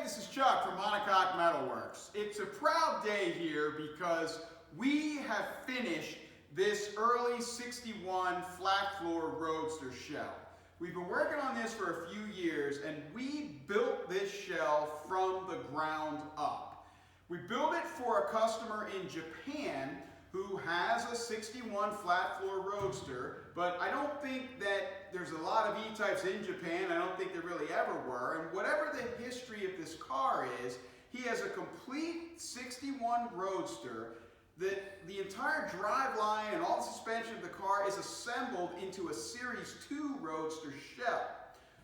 this is Chuck from Monocoque Metalworks. It's a proud day here because we have finished this early 61 flat floor roadster shell. We've been working on this for a few years and we built this shell from the ground up. We built it for a customer in Japan who has a 61 flat floor roadster, but I don't think that there's a lot of E-Types in Japan. I don't think there really ever were. And whatever the history of this car is, he has a complete 61 roadster that the entire driveline and all the suspension of the car is assembled into a Series 2 roadster shell.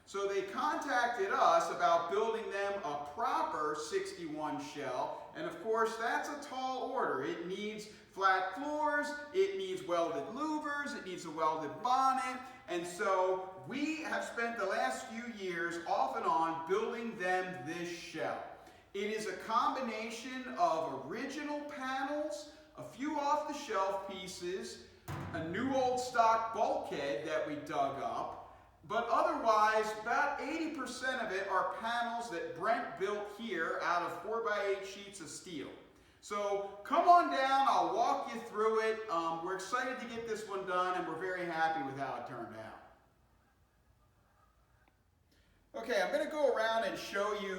So they contacted us about building them a proper 61 shell, and of course that's a tall order. It needs flat floors, it needs welded louvers, it needs a welded bonnet, and so we have spent the last few years off and on building them this shell. It is a combination of original panels, a few off-the-shelf pieces, a new old stock bulkhead that we dug up, but otherwise, about 80% of it are panels that Brent built here out of 4x8 sheets of steel. So come on down, I'll walk you through it. We're excited to get this one done and we're very happy with how it turned out. Okay, I'm going to go around and show you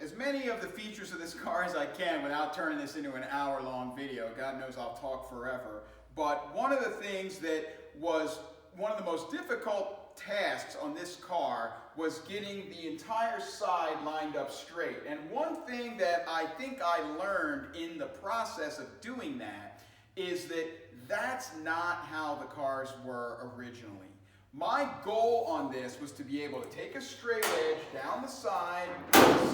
as many of the features of this car as I can without turning this into an hour-long video. God knows I'll talk forever. But one of the things that was one of the most difficult tasks on this car was getting the entire side lined up straight. And one thing that I think I learned in the process of doing that is that that's not how the cars were originally. My goal on this was to be able to take a straight edge down the side,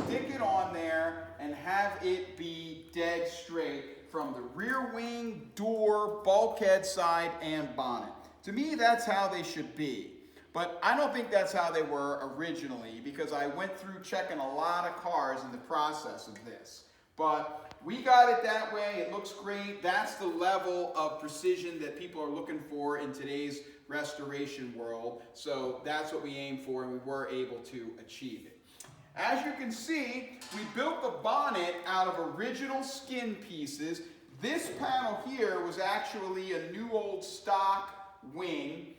stick it on there, and have it be dead straight from the rear wing, door, bulkhead side, and bonnet. To me, that's how they should be. But I don't think that's how they were originally because I went through checking a lot of cars in the process of this. But we got it that way. It looks great. That's the level of precision that people are looking for in today's restoration world. So that's what we aim for, and we were able to achieve it. As you can see, we built the bonnet out of original skin pieces. This panel here was actually a new old stock wing.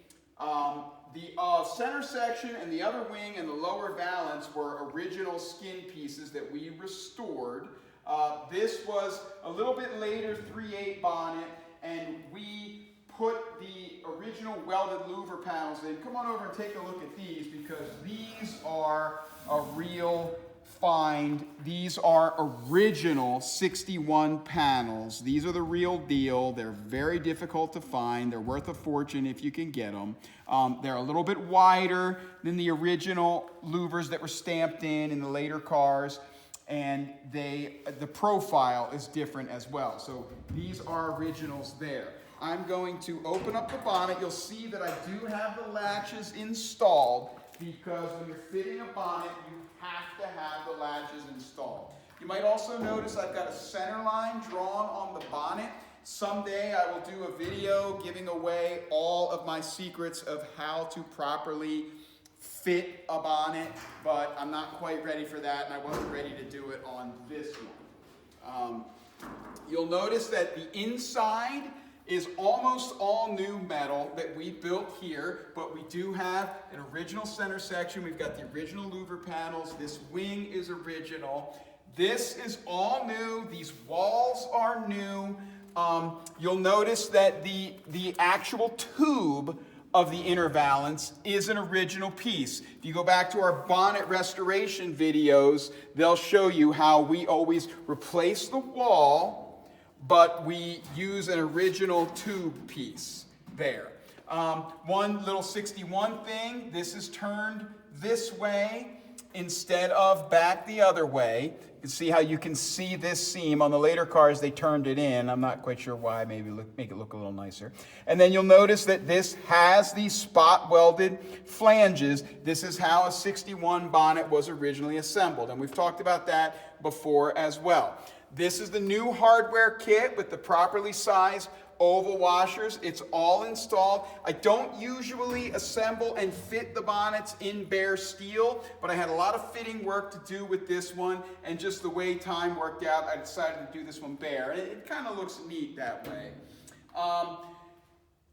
The center section and the other wing and the lower valance were original skin pieces that we restored. This was a little bit later 3/8 bonnet, and we put the original welded louver panels in. Come on over and take a look at these because these are a real find. These are original 61 panels. These are the real deal. They're very difficult to find. They're worth a fortune if you can get them. They're a little bit wider than the original louvers that were stamped in the later cars, and the profile is different as well. So these are originals there. I'm going to open up the bonnet. You'll see that I do have the latches installed because when you're fitting a bonnet, you have to have the latches installed. You might also notice I've got a center line drawn on the bonnet. Someday I will do a video giving away all of my secrets of how to properly fit a bonnet, but I'm not quite ready for that, and I wasn't ready to do it on this one. You'll notice that the inside is almost all new metal that we built here, but we do have an original center section. We've got the original louver panels. This wing is original. This is all new. These walls are new. You'll notice that the actual tube of the inner valance is an original piece. If you go back to our bonnet restoration videos, they'll show you how we always replace the wall, but we use an original tube piece there. One little 61 thing, this is turned this way instead of back the other way. You can see how you can see this seam. On the later cars, they turned it in. I'm not quite sure why. Maybe make it look a little nicer. And then you'll notice that this has these spot welded flanges. This is how a 61 bonnet was originally assembled. And we've talked about that before as well. This is the new hardware kit with the properly sized oval washers. It's all installed. I don't usually assemble and fit the bonnets in bare steel, but I had a lot of fitting work to do with this one, and just the way time worked out, I decided to do this one bare. It kind of looks neat that way.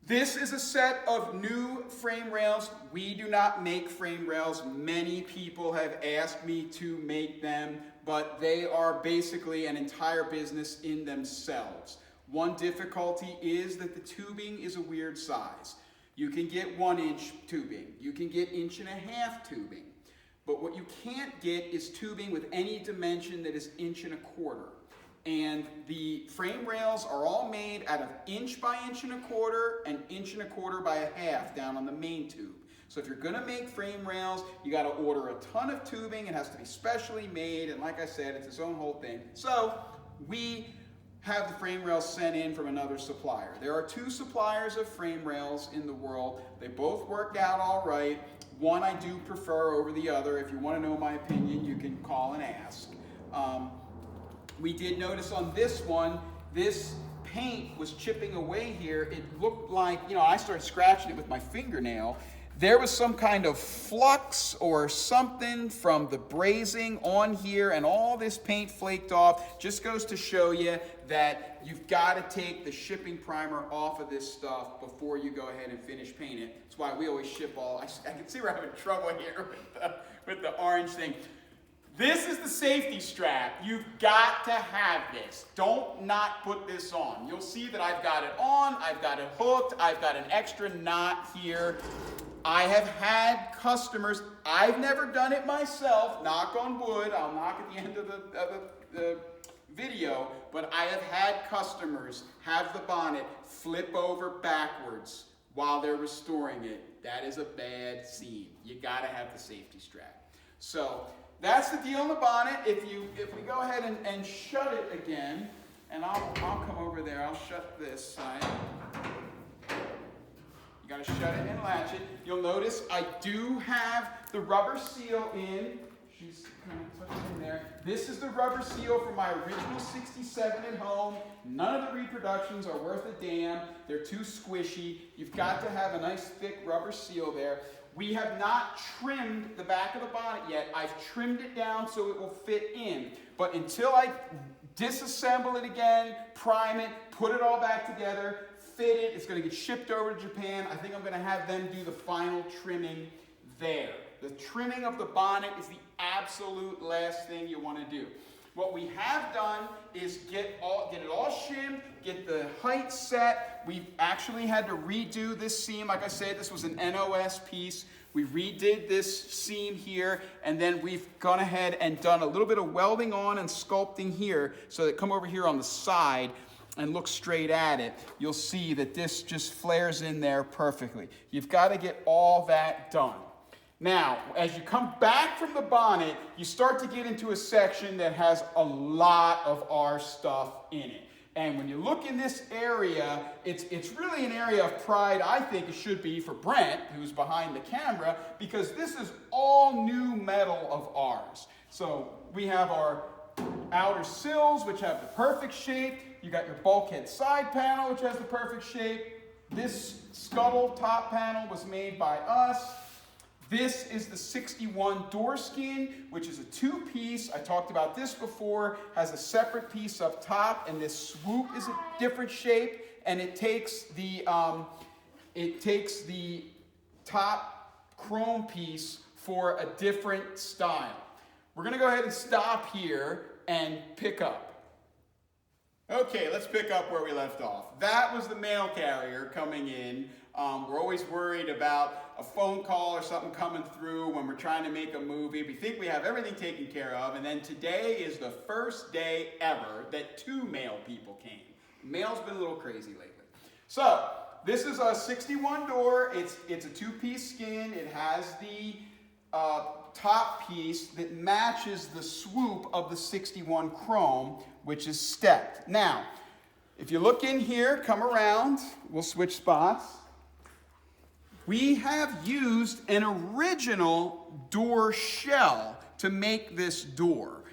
This is a set of new frame rails. We do not make frame rails. Many people have asked me to make them, but they are basically an entire business in themselves. One difficulty is that the tubing is a weird size. You can get 1-inch tubing. You can get 1.5-inch tubing. But what you can't get is tubing with any dimension that is 1.25 inches. And the frame rails are all made out of 1 by 1.25 and 1.25 by 1/2 down on the main tube. So if you're gonna make frame rails, you gotta order a ton of tubing. It has to be specially made, and like I said, it's its own whole thing. So we have the frame rails sent in from another supplier. There are 2 suppliers of frame rails in the world. They both work out all right. One I do prefer over the other. If you wanna know my opinion, you can call and ask. We did notice on this one, this paint was chipping away here. It looked like, I started scratching it with my fingernail. There was some kind of flux or something from the brazing on here, and all this paint flaked off. Just goes to show you that you've got to take the shipping primer off of this stuff before you go ahead and finish painting it. That's why we always ship all. I can see we're having trouble here with the orange thing. This is the safety strap. You've got to have this. Don't not put this on. You'll see that I've got it on, I've got it hooked, I've got an extra knot here. I have had customers, I've never done it myself, knock on wood, I'll knock at the end of the video, but I have had customers have the bonnet flip over backwards while they're restoring it. That is a bad scene. You gotta have the safety strap. So, that's the deal on the bonnet. If we go ahead and shut it again, and I'll come over there, I'll shut this side. You gotta shut it and latch it. You'll notice I do have the rubber seal in. She's kind of tucked in there. This is the rubber seal for my original 67 at home. None of the reproductions are worth a damn. They're too squishy. You've got to have a nice thick rubber seal there. We have not trimmed the back of the bonnet yet. I've trimmed it down so it will fit in. But until I disassemble it again, prime it, put it all back together, fit it, it's going to get shipped over to Japan. I think I'm going to have them do the final trimming there. The trimming of the bonnet is the absolute last thing you want to do. What we have done is get it all shimmed, get the height set. We've actually had to redo this seam. Like I said, this was an NOS piece. We redid this seam here, and then we've gone ahead and done a little bit of welding on and sculpting here, so that come over here on the side and look straight at it. You'll see that this just flares in there perfectly. You've got to get all that done. Now, as you come back from the bonnet, you start to get into a section that has a lot of our stuff in it. And when you look in this area, it's really an area of pride, I think it should be for Brent, who's behind the camera, because this is all new metal of ours. So we have our outer sills, which have the perfect shape. You got your bulkhead side panel, which has the perfect shape. This scuttle top panel was made by us. This is the 61 door skin, which is a 2-piece. I talked about this before. Has a separate piece up top, and this swoop is a different shape, and it takes the top chrome piece for a different style. We're going to go ahead and stop here and pick up. Okay, let's pick up where we left off. That was the mail carrier coming in. We're always worried about a phone call or something coming through when we're trying to make a movie. We think we have everything taken care of, and then today is the first day ever that 2 mail people came. Mail's been a little crazy lately. So, this is a 61 door. It's a 2-piece skin. It has the top piece that matches the swoop of the 61 chrome, which is stepped. Now, if you look in here, come around, we'll switch spots. We have used an original door shell to make this door.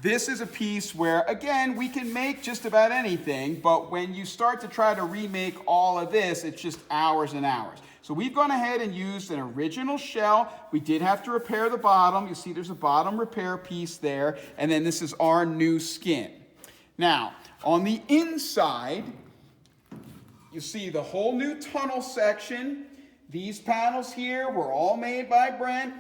This is a piece where, again, we can make just about anything, but when you start to try to remake all of this, it's just hours and hours. So we've gone ahead and used an original shell. We did have to repair the bottom. You see there's a bottom repair piece there, and then this is our new skin. Now, on the inside, you see the whole new tunnel section. These panels here were all made by Brent.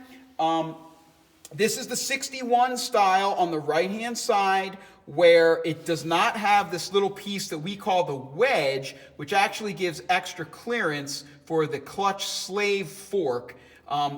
This is the 61 style on the right-hand side, where it does not have this little piece that we call the wedge, which actually gives extra clearance for the clutch slave fork.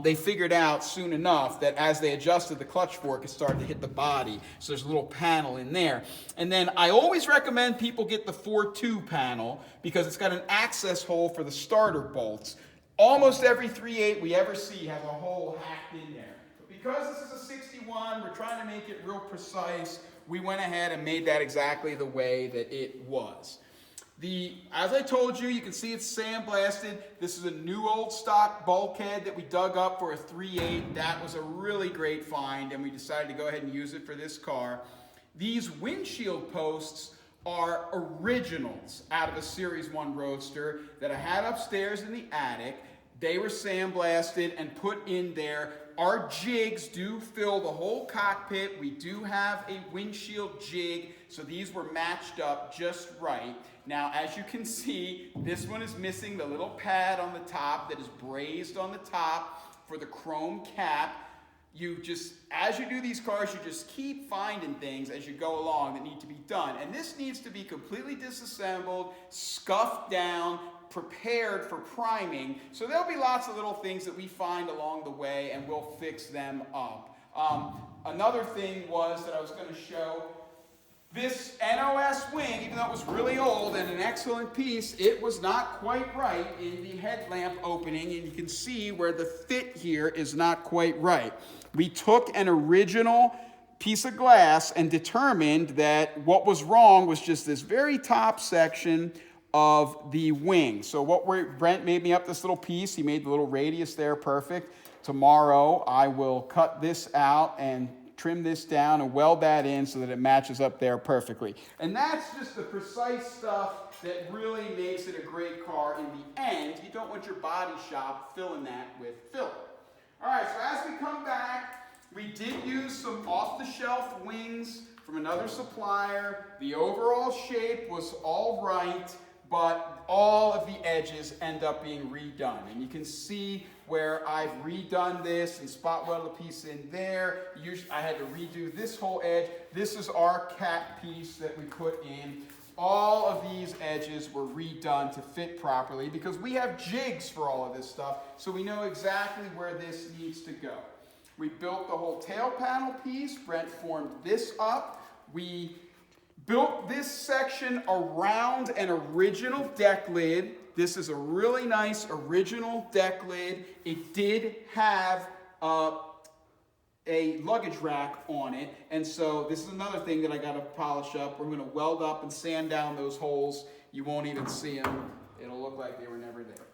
They figured out soon enough that as they adjusted the clutch fork, it started to hit the body. So there's a little panel in there. And then I always recommend people get the 4.2 panel because it's got an access hole for the starter bolts. Almost every 3.8 we ever see has a hole hacked in there. But because this is a 61, we're trying to make it real precise. We went ahead and made that exactly the way that it was. As I told you, you can see it's sandblasted. This is a new old stock bulkhead that we dug up for a 3.8. That was a really great find, and we decided to go ahead and use it for this car. These windshield posts are originals out of a Series 1 Roadster that I had upstairs in the attic. They were sandblasted and put in there. Our jigs do fill the whole cockpit. We do have a windshield jig, so these were matched up just right. Now, as you can see, this one is missing the little pad on the top that is brazed on the top for the chrome cap. As you do these cars, you just keep finding things as you go along that need to be done. And this needs to be completely disassembled, scuffed down, prepared for priming. So there'll be lots of little things that we find along the way, and we'll fix them up. Another thing was that I was going to show this NOS wing, even though it was really old and an excellent piece, it was not quite right in the headlamp opening, and you can see where the fit here is not quite right. We took an original piece of glass and determined that what was wrong was just this very top section of the wing. So Brent made me up this little piece. He made the little radius there perfect. Tomorrow I will cut this out and trim this down and weld that in so that it matches up there perfectly. And that's just the precise stuff that really makes it a great car in the end. You don't want your body shop filling that with filler. All right, so as we come back, we did use some off-the-shelf wings from another supplier. The overall shape was all right, but all of the edges end up being redone. And you can see where I've redone this and spot welded a piece in there. I had to redo this whole edge. This is our cap piece that we put in. All of these edges were redone to fit properly because we have jigs for all of this stuff, so we know exactly where this needs to go. We built the whole tail panel piece. Brent formed this up. We built this section around an original deck lid. This is a really nice original deck lid. It did have a luggage rack on it, and so this is another thing that I got to polish up. We're going to weld up and sand down those holes. You won't even see them. It'll look like they were never there.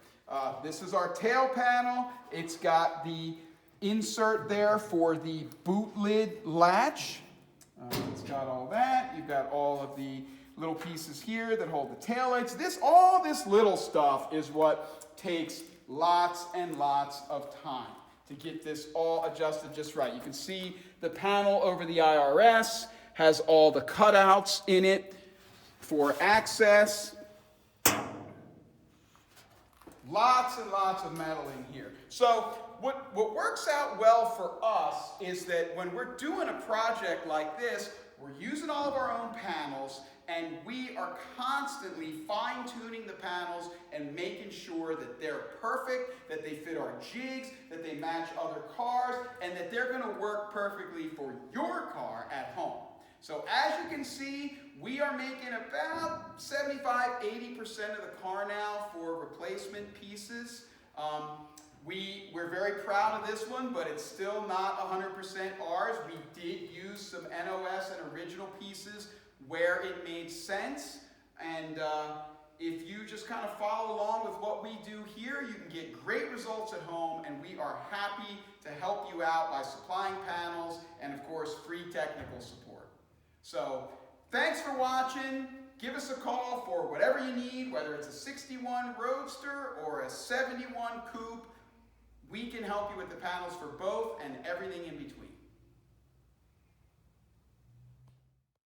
This is our tail panel. It's got the insert there for the boot lid latch. It's got all that. You've got all of the little pieces here that hold the taillights. All this little stuff is what takes lots and lots of time to get this all adjusted just right. You can see the panel over the IRS has all the cutouts in it for access. Lots and lots of metal in here. So what works out well for us is that when we're doing a project like this, we're using all of our own panels, and we are constantly fine-tuning the panels and making sure that they're perfect, that they fit our jigs, that they match other cars, and that they're going to work perfectly for your car at home. So as you can see, we are making about 75–80% of the car now for replacement pieces. We're very proud of this one, but it's still not 100% ours. We did use some NOS and original pieces where it made sense. And if you just kind of follow along with what we do here, you can get great results at home, and we are happy to help you out by supplying panels and, of course, free technical support. So thanks for watching. Give us a call for whatever you need, whether it's a 61 Roadster or a 71 Coupe. We can help you with the panels for both and everything in between.